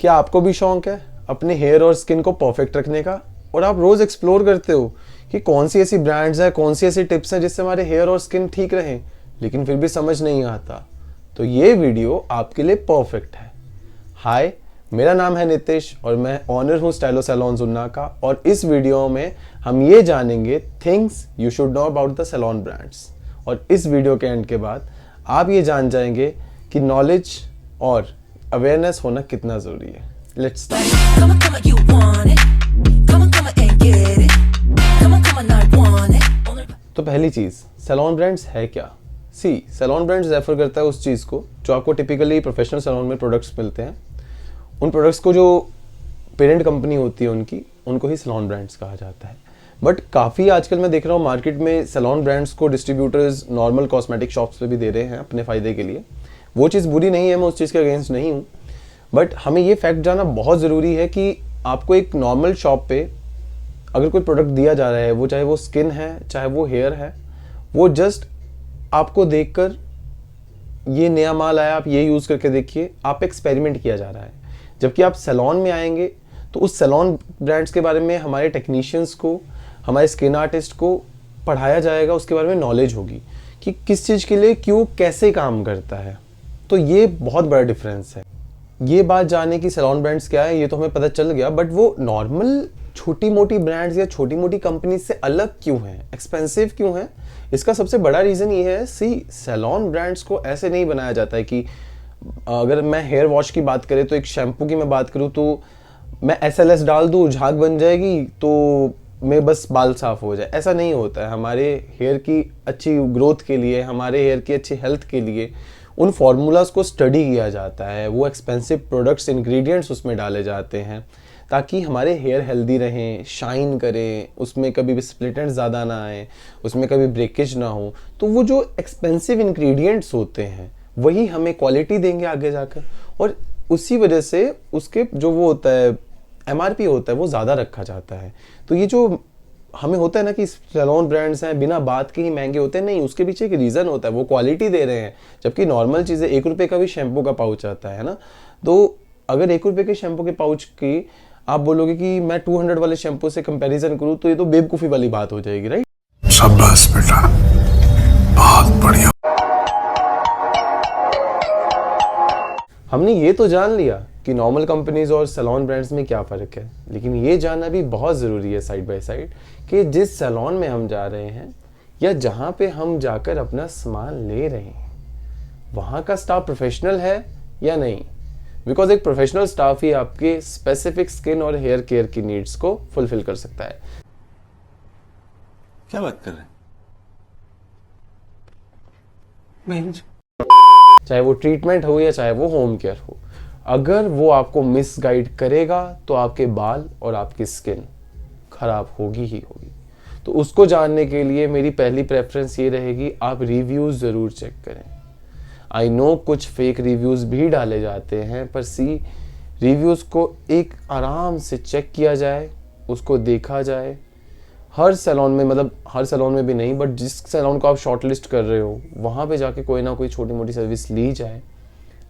क्या आपको भी शौक है अपने हेयर और स्किन को परफेक्ट रखने का, और आप रोज एक्सप्लोर करते हो कि कौन सी ऐसी ब्रांड्स हैं, कौन सी ऐसी टिप्स हैं जिससे हमारे हेयर और स्किन ठीक रहें, लेकिन फिर भी समझ नहीं आता, तो ये वीडियो आपके लिए परफेक्ट है। हाय, मेरा नाम है नितिश और मैं ऑनर हूँ स्टाइलो सैलून जुन्ना का, और इस वीडियो में हम ये जानेंगे things you should know about the salon brands. और इस वीडियो के एंड के बाद आप ये जान जाएंगे कि नॉलेज और अवेयरनेस होना कितना ज़रूरी है। Let's start. तो पहली चीज़, सैलून ब्रांड्स है क्या? सैलून ब्रांड्स रेफर करता है उस चीज़ को जो आपको टिपिकली प्रोफेशनल सैलून में प्रोडक्ट्स मिलते हैं। उन प्रोडक्ट्स को जो पेरेंट कंपनी होती है उनको ही सैलून ब्रांड्स कहा जाता है। बट काफ़ी आजकल मैं देख रहा हूँ मार्केट में सैलून ब्रांड्स को डिस्ट्रीब्यूटर्स नॉर्मल कॉस्मेटिक शॉप्स पे भी दे रहे हैं अपने फ़ायदे के लिए। वो चीज़ बुरी नहीं है, मैं उस चीज़ के अगेंस्ट नहीं हूँ, बट हमें ये फैक्ट जानना बहुत ज़रूरी है कि आपको एक नॉर्मल शॉप पे अगर कोई प्रोडक्ट दिया जा रहा है, वो चाहे वो स्किन है चाहे वो हेयर है, वो जस्ट आपको देखकर ये नया माल आया, आप ये यूज़ करके देखिए, आप एक्सपेरिमेंट किया जा रहा है। जबकि आप सैलून में आएंगे तो उस सैलून ब्रांड्स के बारे में हमारे टेक्नीशियंस को, हमारे स्किन आर्टिस्ट को पढ़ाया जाएगा, उसके बारे में नॉलेज होगी कि किस चीज़ के लिए क्यों कैसे काम करता है। तो ये बहुत बड़ा डिफरेंस है। ये बात जाने कि सैलून ब्रांड्स क्या है ये तो हमें पता चल गया, बट वो नॉर्मल छोटी मोटी ब्रांड्स या छोटी मोटी कंपनी से अलग क्यों हैं, एक्सपेंसिव क्यों हैं? इसका सबसे बड़ा रीज़न ये है, सैलून ब्रांड्स को ऐसे नहीं बनाया जाता है कि अगर मैं हेयर वॉश की बात करें तो एक शैम्पू की मैं बात करूँ तो मैं SLS डाल दूँ, झाग बन जाएगी तो मैं बस बाल साफ हो जाए, ऐसा नहीं होता है। हमारे हेयर की अच्छी ग्रोथ के लिए, हमारे हेयर की अच्छी हेल्थ के लिए उन फार्मूलाज को स्टडी किया जाता है, वो एक्सपेंसिव प्रोडक्ट्स, इंग्रेडिएंट्स उसमें डाले जाते हैं ताकि हमारे हेयर हेल्दी रहें, शाइन करें, उसमें कभी भी स्प्लिट एंड्स ज़्यादा ना आए, उसमें कभी ब्रेकेज ना हो। तो वो जो एक्सपेंसिव इंग्रेडिएंट्स होते हैं वही हमें क्वालिटी देंगे आगे जाकर, और उसी वजह से उसके जो वो होता है MRP होता है वो ज़्यादा रखा जाता है। तो ये जो हमें होता है ना कि सैलून ब्रांड्स हैं बिना बात के ही महंगे होते हैं, नहीं, उसके पीछे एक रीज़न होता है, वो क्वालिटी दे रहे हैं। जबकि नॉर्मल चीज़ें, 1 रुपये का भी शैम्पू का पाउच आता है ना, तो अगर 1 रुपये के शैम्पू के पाउच की आप बोलोगे कि मैं 200 वाले शैम्पू से कंपैरिजन करूँ तो ये तो बेवकूफ़ी वाली बात हो जाएगी, राइट? शाबाश बेटा, बहुत बढ़िया। हमने ये तो जान लिया कि नॉर्मल कंपनीज और सैलून ब्रांड्स में क्या फ़र्क है, लेकिन ये जानना भी बहुत ज़रूरी है साइड बाय साइड कि जिस सैलून में हम जा रहे हैं या जहाँ पे हम जाकर अपना सामान ले रहे हैं वहाँ का स्टाफ प्रोफेशनल है या नहीं। बिकॉज एक प्रोफेशनल स्टाफ ही आपके स्पेसिफिक स्किन और हेयर केयर की नीड्स को फुलफिल कर सकता है। क्या बात कर रहे हैं? चाहे वो ट्रीटमेंट हो या चाहे वो होम केयर हो, अगर वो आपको मिस गाइड करेगा तो आपके बाल और आपकी स्किन खराब होगी ही होगी। तो उसको जानने के लिए मेरी पहली प्रेफरेंस ये रहेगी, आप रिव्यूज़ ज़रूर चेक करें। आई नो कुछ फेक रिव्यूज़ भी डाले जाते हैं, पर रिव्यूज़ को एक आराम से चेक किया जाए, उसको देखा जाए। हर सैलून में, मतलब हर सैलून में भी नहीं, बट जिस सैलून को आप शॉर्टलिस्ट कर रहे हो वहाँ पे जाके कोई ना कोई छोटी मोटी सर्विस ली जाए,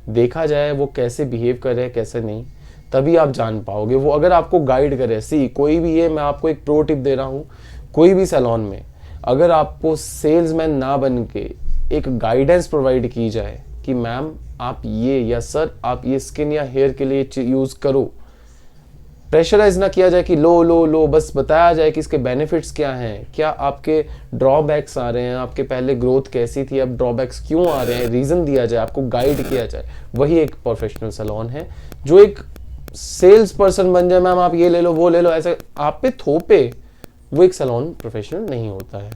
देखा जाए वो कैसे बिहेव कर रहे हैं कैसे नहीं, तभी आप जान पाओगे। वो अगर आपको गाइड करे, कोई भी, ये मैं आपको एक प्रो टिप दे रहा हूँ, कोई भी सैलून में अगर आपको सेल्समैन ना बन के एक गाइडेंस प्रोवाइड की जाए कि मैम आप ये, या सर आप ये स्किन या हेयर के लिए यूज़ करो, प्रेशराइज ना किया जाए कि लो लो लो, बस बताया जाए कि इसके बेनिफिट्स क्या हैं, क्या आपके ड्रॉबैक्स आ रहे हैं, आपके पहले ग्रोथ कैसी थी, अब ड्रॉबैक्स क्यों आ रहे हैं, रीज़न दिया जाए, आपको गाइड किया जाए, वही एक प्रोफेशनल सैलून है। जो एक सेल्स पर्सन बन जाए, मैम आप ये ले लो वो ले लो, ऐसे आप पे थोपे, वो एक सैलून प्रोफेशनल नहीं होता है।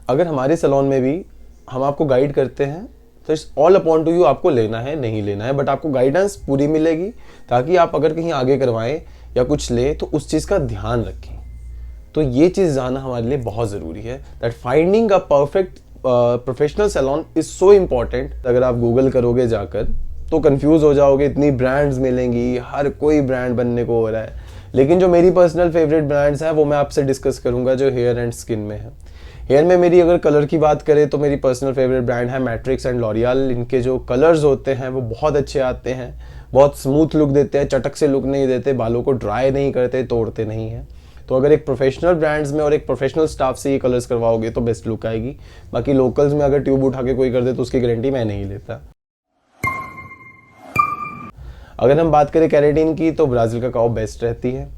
अगर हमारे सैलून में भी हम आपको गाइड करते हैं तो it's all upon two you, आपको लेना है नहीं लेना है, बट आपको गाइडेंस पूरी मिलेगी ताकि आप अगर कहीं आगे करवाएं या कुछ ले तो उस चीज़ का ध्यान रखें। तो ये चीज़ जानना हमारे लिए बहुत ज़रूरी है, that finding a perfect professional salon is so important. अगर आप गूगल करोगे जाकर तो कंफ्यूज हो जाओगे, इतनी ब्रांड्स मिलेंगी, हर कोई ब्रांड बनने को हो रहा है। लेकिन जो मेरी पर्सनल फेवरेट ब्रांड्स हैं वो मैं आपसे डिस्कस करूंगा जो हेयर एंड स्किन में है। हेयर में मेरी अगर कलर की बात करें तो मेरी पर्सनल फेवरेट ब्रांड है मैट्रिक्स एंड लॉरियल। इनके जो कलर्स होते हैं वो बहुत अच्छे आते हैं, बहुत स्मूथ लुक देते हैं, चटक से लुक नहीं देते, बालों को ड्राई नहीं करते, तोड़ते नहीं हैं। तो अगर एक प्रोफेशनल ब्रांड्स में और एक प्रोफेशनल स्टाफ से ये कलर्स करवाओगे तो बेस्ट लुक आएगी। बाकी लोकल्स में अगर ट्यूब उठा के कोई कर दे तो उसकी गारंटी मैं नहीं लेता। अगर हम बात करें केराटिन की तो ब्राज़ील काकाओ बेस्ट रहती है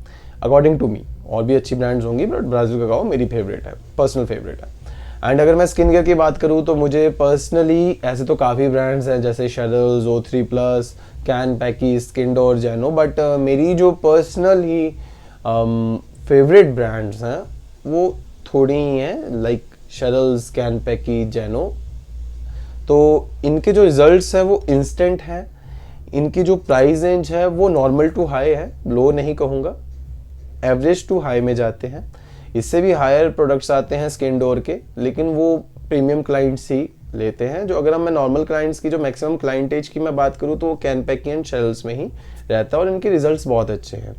अकॉर्डिंग टू मी। और भी अच्छी ब्रांड्स होंगी बट ब्राज़ील काकाओ मेरी फेवरेट है, पर्सनल फेवरेट है। एंड अगर मैं स्किन केयर की बात करूँ तो मुझे पर्सनली ऐसे तो काफ़ी ब्रांड्स हैं जैसे शेरल्स, O3+, कैन पैकी, स्किनडोर, जेनो, बट मेरी जो पर्सनल ही फेवरेट ब्रांड्स हैं वो थोड़ी ही हैं, लाइक शेरल्स, कैन पैकी, जेनो। तो इनके जो रिजल्ट्स हैं वो इंस्टेंट हैं, इनकी जो प्राइस रेंज है वो नॉर्मल टू हाई है, लो नहीं कहूँगा, एवरेज टू हाई में जाते हैं। इससे भी हायर प्रोडक्ट्स आते हैं स्किन डोर के, लेकिन वो प्रीमियम क्लाइंट्स ही लेते हैं। जो अगर मैं नॉर्मल क्लाइंट्स की जो मैक्सिमम क्लाइंटेज की मैं बात करूँ तो वो कैन पैकी एंड शेरल्स में ही रहता है और इनके रिजल्ट्स बहुत अच्छे हैं।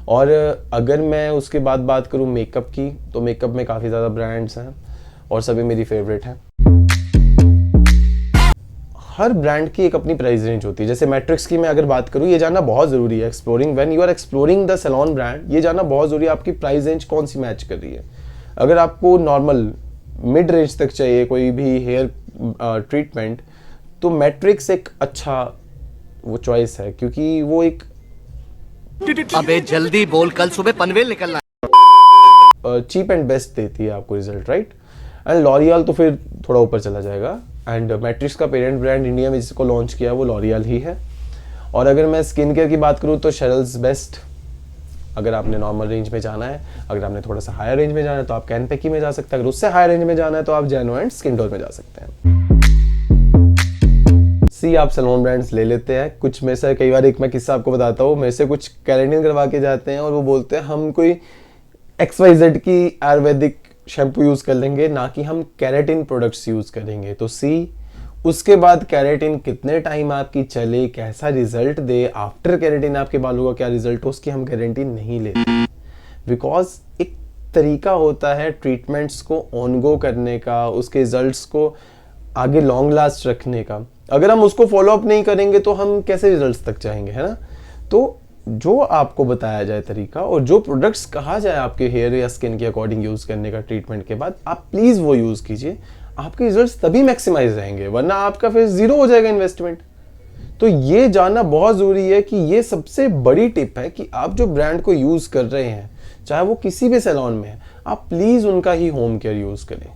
और अगर मैं उसके बाद बात करूँ मेकअप की तो मेकअप में काफ़ी ज़्यादा ब्रांड्स हैं और सभी मेरी फेवरेट हैं। हर ब्रांड की एक अपनी प्राइस रेंज होती है। जैसे मैट्रिक्स की मैं अगर बात करूँ, ये जानना बहुत ज़रूरी है, exploring when you are exploring the salon brand, ये जानना बहुत ज़रूरी है आपकी प्राइस रेंज कौन सी मैच कर रही है। अगर आपको नॉर्मल मिड रेंज तक चाहिए कोई भी हेयर ट्रीटमेंट तो मैट्रिक्स एक अच्छा वो चॉइस है, क्योंकि वो एक अबे जल्दी बोल, कल सुबह पनवेल निकलना। चीप एंड बेस्ट देती है आपको रिजल्ट, राइट। एंड लॉरियल तो फिर थोड़ा ऊपर चला जाएगा। एंड मैट्रिक्स का पेरेंट ब्रांड इंडिया में जिसको लॉन्च किया वो लॉरियल ही है। और अगर मैं स्किन केयर की बात करूँ तो शेरल्स बेस्ट अगर आपने नॉर्मल रेंज में जाना है। अगर आपने थोड़ा सा हायर रेंज में जाना है तो आप कैन पैकी में जा सकते हैं। अगर उससे हायर रेंज में जाना है तो आप जेनो एंड स्किन डोर में जा सकते हैं। आप सैलून ब्रांड्स ले लेते हैं। कुछ में से कई बार एक मैं किस्सा आपको बताता हूँ, मेरे से कुछ केराटिन करवा के जाते हैं और वो बोलते हैं हम कोई XYZ की आयुर्वेदिक शैम्पू यूज कर लेंगे, ना कि हम केराटिन प्रोडक्ट्स यूज करेंगे। तो उसके बाद केराटिन कितने टाइम आपकी चले, कैसा रिजल्ट दे, आफ्टर केराटिन आपके बालों का क्या रिजल्ट हो, उसकी हम गारंटी नहीं लेते। बिकॉज एक तरीका होता है ट्रीटमेंट्स को ऑन गो करने का, उसके रिजल्ट्स को आगे लॉन्ग लास्ट रखने का। अगर हम उसको फॉलो अप नहीं करेंगे तो हम कैसे रिजल्ट्स तक जाएंगे, है ना। तो जो आपको बताया जाए तरीका और जो प्रोडक्ट्स कहा जाए आपके हेयर या स्किन के अकॉर्डिंग यूज करने का ट्रीटमेंट के बाद, आप प्लीज वो यूज कीजिए। आपके रिजल्ट्स तभी मैक्सिमाइज रहेंगे, वरना आपका फिर जीरो हो जाएगा इन्वेस्टमेंट। तो ये जानना बहुत जरूरी है कि ये सबसे बड़ी टिप है कि आप जो ब्रांड को यूज कर रहे हैं, चाहे वो किसी भी सैलून में है, आप प्लीज उनका ही होम केयर यूज करें।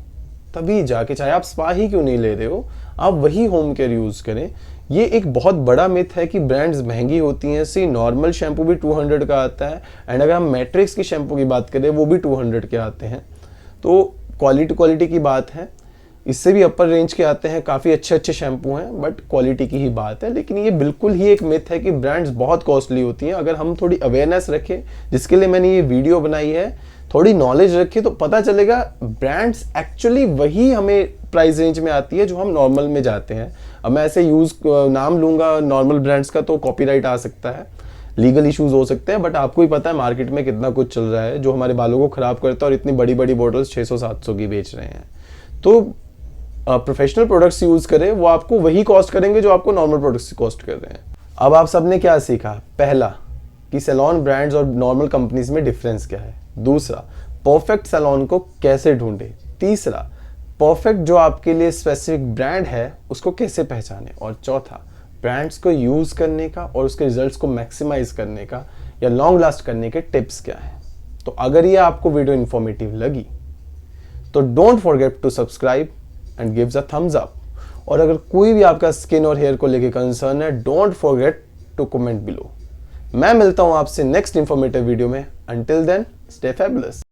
तभी जाके, चाहे आप स्पा ही क्यों नहीं ले रहे हो, आप वही होम केयर यूज करें। ये एक बहुत बड़ा मिथ है कि ब्रांड्स महंगी होती हैं। सी नॉर्मल शैम्पू भी 200 का आता है एंड अगर हम मैट्रिक्स की शैम्पू की बात करें वो भी 200 के आते हैं। तो क्वालिटी की बात है। इससे भी अपर रेंज के आते हैं, काफ़ी अच्छे शैम्पू हैं, बट क्वालिटी की ही बात है। लेकिन ये बिल्कुल ही एक मिथ है कि ब्रांड्स बहुत कॉस्टली होती हैं। अगर हम थोड़ी अवेयरनेस रखें, जिसके लिए मैंने ये वीडियो बनाई है, थोड़ी नॉलेज रखें तो पता चलेगा ब्रांड्स एक्चुअली वही हमें प्राइस रेंज में आती है जो हम नॉर्मल में जाते हैं। अब मैं ऐसे नाम लूँगा नॉर्मल ब्रांड्स का तो कॉपीराइट आ सकता है, लीगल इश्यूज हो सकते हैं, बट आपको ही पता है मार्केट में कितना कुछ चल रहा है जो हमारे बालों को ख़राब करता है और इतनी बड़ी बड़ी बॉटल्स 600-700 की बेच रहे हैं। तो प्रोफेशनल प्रोडक्ट्स यूज़ करें, वो आपको वही कॉस्ट करेंगे जो आपको नॉर्मल प्रोडक्ट्स कॉस्ट कर रहे हैं। अब आप सबने क्या सीखा? पहला कि सैलून ब्रांड्स और नॉर्मल कंपनीज में डिफरेंस क्या है। दूसरा, परफेक्ट सैलून को कैसे ढूंढे। तीसरा, परफेक्ट जो आपके लिए स्पेसिफिक ब्रांड है उसको कैसे पहचाने। और चौथा, ब्रांड्स को यूज़ करने का और उसके रिजल्ट्स को मैक्सिमाइज करने का या लॉन्ग लास्ट करने के टिप्स क्या है। तो अगर ये आपको वीडियो इन्फॉर्मेटिव लगी तो don't forget to subscribe and gives a thumbs up. और अगर कोई भी आपका स्किन और हेयर को लेके कंसर्न है, don't forget to comment below. मैं मिलता हूं आपसे नेक्स्ट इंफॉर्मेटिव वीडियो में। Until then, stay fabulous.